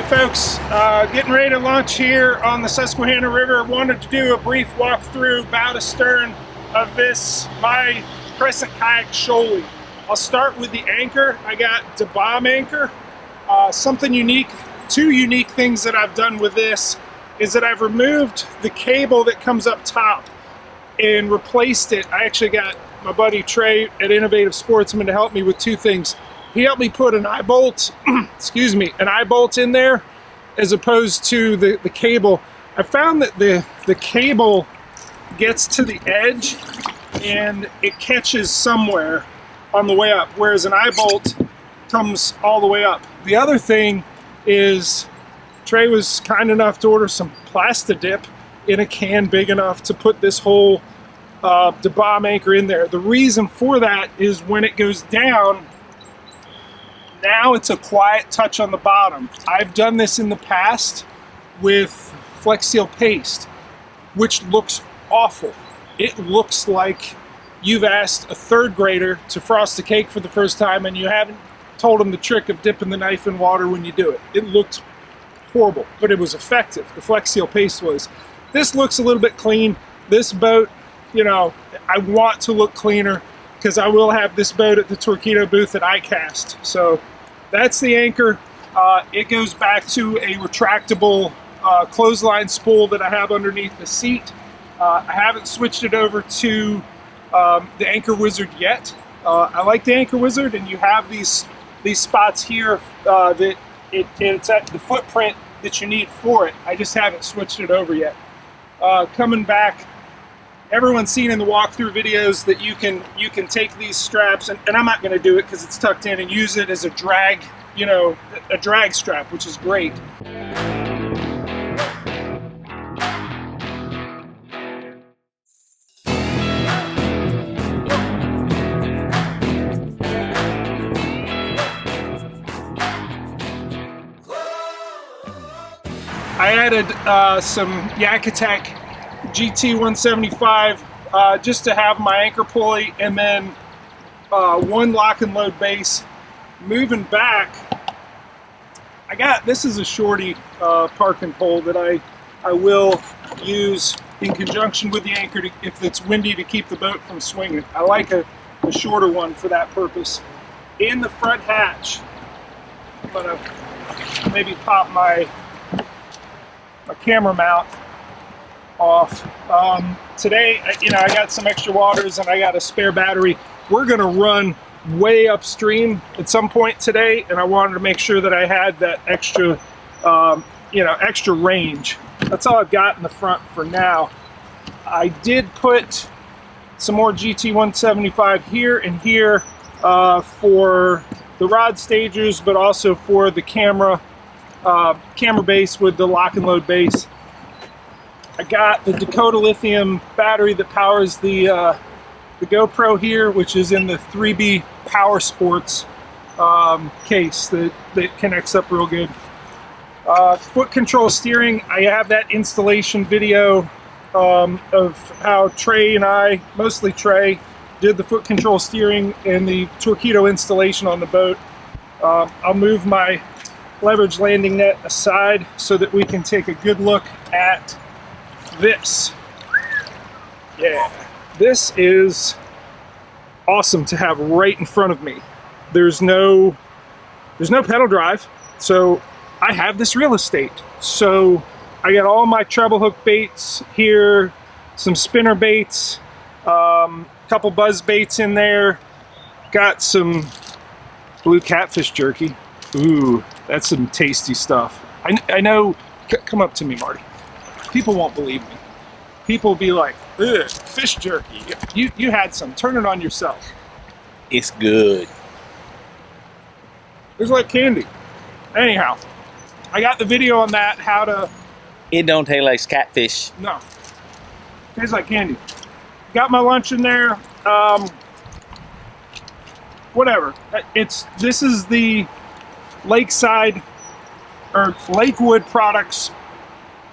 folks, getting ready to launch here on the Susquehanna River. Wanted to do a brief walkthrough bow to stern of this, my Crescent Kayaks Shoalie. I'll start with the anchor. I got the bomb anchor. Something unique, two unique things that I've done with this is that I've removed the cable that comes up top and replaced it. I actually got my buddy Trey at Innovative Sportsman to help me with two things. He helped me put an eye bolt, excuse me, an eye bolt in there as opposed to the cable. I found that the cable gets to the edge and it catches somewhere on the way up, whereas an eye bolt comes all the way up. The other thing is Trey was kind enough to order some Plastidip in a can big enough to put this whole bomb anchor in there. The reason for that is when it goes down, now it's a quiet touch on the bottom. I've done this in the past with Flex Seal paste, which looks awful. It looks like you've asked a third grader to frost a cake for the first time and you haven't told them the trick of dipping the knife in water when you do it. It looked horrible, but it was effective. The Flex Seal paste was. This looks a little bit clean. This boat, you know, I want to look cleaner because I will have this boat at the Torpedo booth at iCast. So that's the anchor. It goes back to a retractable clothesline spool that I have underneath the seat. I haven't switched it over to the Anchor Wizard yet. I like the Anchor Wizard, and you have these spots here that it's at the footprint that you need for it. I just haven't switched it over yet. Coming back, everyone's seen in the walkthrough videos that you can take these straps, and I'm not going to do it because it's tucked in, and use it as a drag, you know, a drag strap, which is great. I added some Yak Attack GT 175 just to have my anchor pulley, and then one lock and load base. Moving back, this is a shorty parking pole that I will use in conjunction with the anchor if it's windy to keep the boat from swinging. I like a shorter one for that purpose. In the front hatch, I'm gonna maybe pop my camera mount off. Today, you know, I got some extra waters and I got a spare battery. We're gonna run way upstream at some point today, and I wanted to make sure that I had that extra, you know, extra range. That's all I've got in the front for now. I did put some more GT 175 here and here for the rod stagers, but also for the camera base with the lock and load base. I got the Dakota lithium battery that powers the GoPro here, which is in the 3B Power Sports case that connects up real good. Foot control steering, I have that installation video of how Trey and I, mostly Trey, did the foot control steering and the Torpedo installation on the boat. I'll move my leverage landing net aside so that we can take a good look at this. Yeah, this is awesome to have right in front of me. There's no pedal drive, so I have this real estate. So I got all my treble hook baits here, some spinner baits, couple buzz baits in there, got some blue catfish jerky. Ooh, that's some tasty stuff. I know, come up to me, Marty. People won't believe me. People will be like, ugh, fish jerky. You had some, turn it on yourself. It's good. It's like candy. Anyhow, I got the video on that, how to... It don't taste like catfish. No, tastes like candy. Got my lunch in there. Whatever. This is the Lakeside or Lakewood Products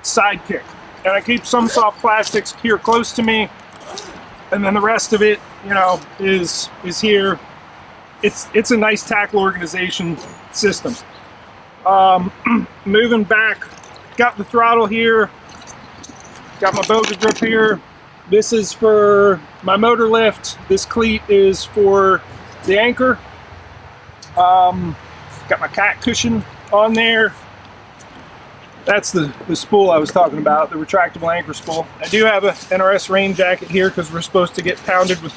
Sidekick, and I keep some soft plastics here close to me, and then the rest of it, you know, is here. It's a nice tackle organization system. Moving back, got the throttle here, got my boga grip here. This is for my motor lift. This cleat is for the anchor. Got my kayak cushion on there. That's the spool I was talking about, the retractable anchor spool. I do have a NRS rain jacket here because we're supposed to get pounded with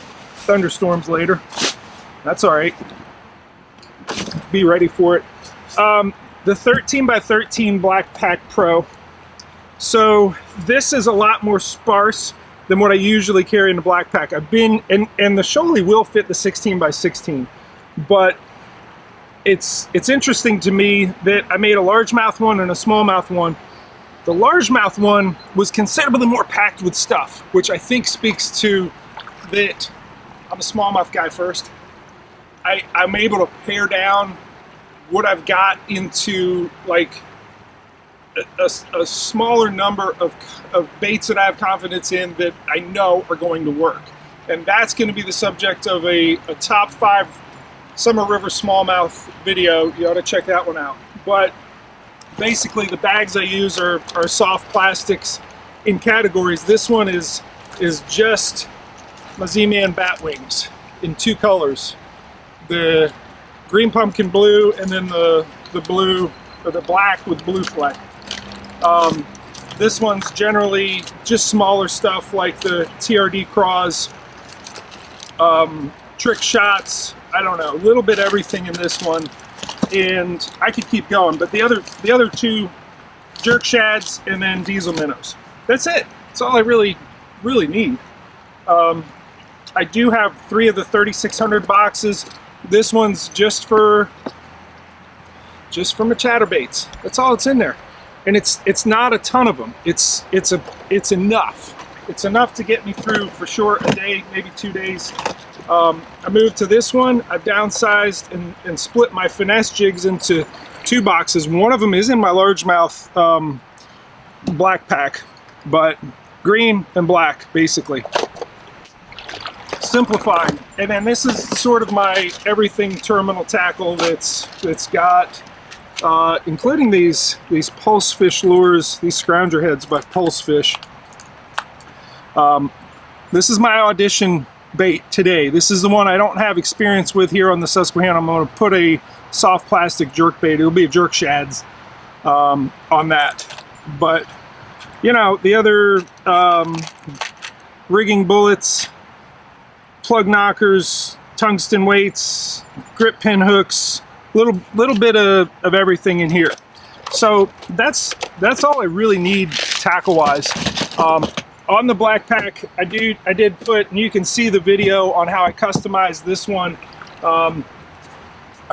thunderstorms later. That's all right. Be ready for it. The 13x13 Black Pack Pro. So this is a lot more sparse than what I usually carry in the Black Pack. I've been, and the Shoalie will fit the 16x16, but it's interesting to me that I made a largemouth one and a smallmouth one. The largemouth one was considerably more packed with stuff, which I think speaks to that I'm a smallmouth guy first. I'm able to pare down what I've got into like a smaller number of baits that I have confidence in that I know are going to work. And that's going to be the subject of a top 5 Summer River smallmouth video. You ought to check that one out. But basically the bags I use are soft plastics in categories. This one is just my Z-Man bat wings in 2 colors. The green pumpkin blue and then the blue, or the black with blue fleck. This one's generally just smaller stuff like the TRD Craws, trick shots, I don't know, a little bit everything in this one, and I could keep going, but the other 2 jerk shads and then diesel minnows. That's it. That's all I really need. I do have 3 of the 3600 boxes. This one's just for my chatterbaits. That's all it's in there, and it's not a ton of them. It's enough. It's enough to get me through for sure a day, maybe 2 days. I moved to this one. I've downsized and split my finesse jigs into 2 boxes. One of them is in my largemouth Black Pack, but green and black basically. Simplifying. And then this is sort of my everything terminal tackle that's got including these pulse fish lures, these scrounger heads by Pulse Fish. This is my audition bait today. This is the one I don't have experience with here on the Susquehanna. I'm going to put a soft plastic jerk bait. It'll be a jerk shads on that. But you know, the other rigging bullets, plug knockers, tungsten weights, grip pin hooks, little bit of everything in here. So that's all I really need tackle wise. On the Black Pack, I did put, and you can see the video on how I customized this one. I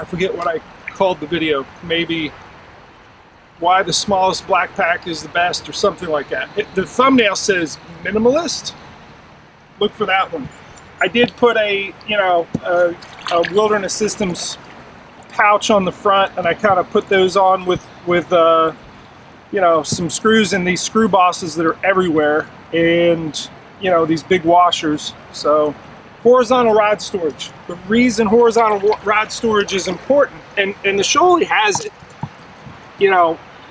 forget what I called the video. Maybe why the smallest Black Pack is the best or something like that. The thumbnail says minimalist. Look for that one. I did put a Wilderness Systems pouch on the front, and I kind of put those on with some screws and these screw bosses that are everywhere, and these big washers. So horizontal rod storage. The reason horizontal rod storage is important, and the Shoalie has it.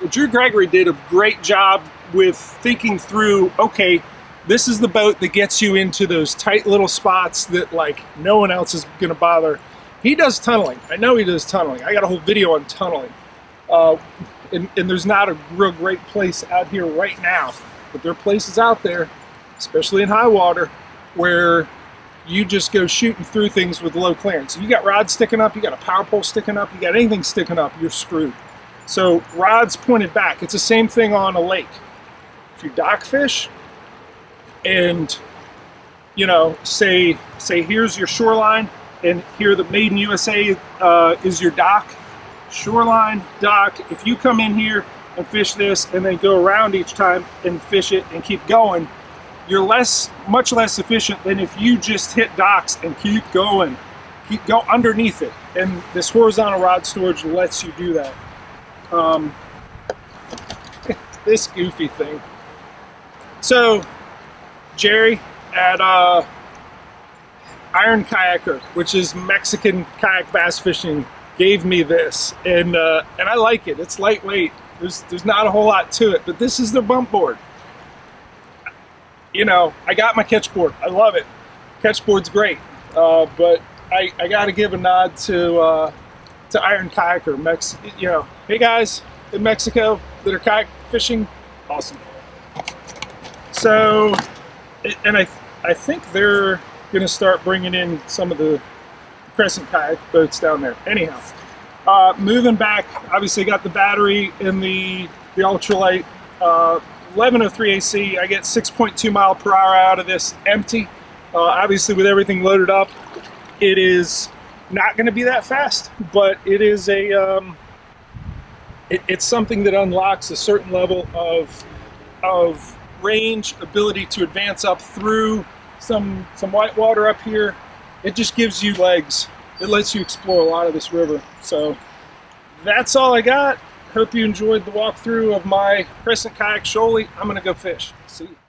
Drew Gregory did a great job with thinking through, okay, this is the boat that gets you into those tight little spots that like no one else is going to bother. He does tunneling. I know he does tunneling. I got a whole video on tunneling. And there's not a real great place out here right now, but there are places out there, especially in high water, where you just go shooting through things with low clearance. You got rods sticking up, you got a power pole sticking up, you got anything sticking up, you're screwed. So rods pointed back. It's the same thing on a lake. If you dock fish and say here's your shoreline and here the Made in USA is your dock, shoreline, dock. If you come in here and fish this and then go around each time and fish it and keep going, you're much less efficient than if you just hit docks and keep going underneath it. And this horizontal rod storage lets you do that. This goofy thing. So Jerry at Iron Kayaker, which is Mexican kayak bass fishing gave me this, and I like it. It's lightweight. There's not a whole lot to it, but this is their bump board. You know, I got my catch board. I love it. Catch board's great, but I got to give a nod to Iron Kayaker. You know, hey guys in Mexico that are kayak fishing, awesome. So, and I think they're going to start bringing in some of the Crescent kayak boats down there. Anyhow, moving back, obviously got the battery in the ultralight 1103 AC. I get 6.2 mile per hour out of this empty. Obviously with everything loaded up, it is not going to be that fast, but it is it's something that unlocks a certain level of range, ability to advance up through some white water up here. It just gives you legs. It lets you explore a lot of this river. So that's all I got. Hope you enjoyed the walkthrough of my Crescent Kayaks Shoalie. I'm gonna go fish. See you.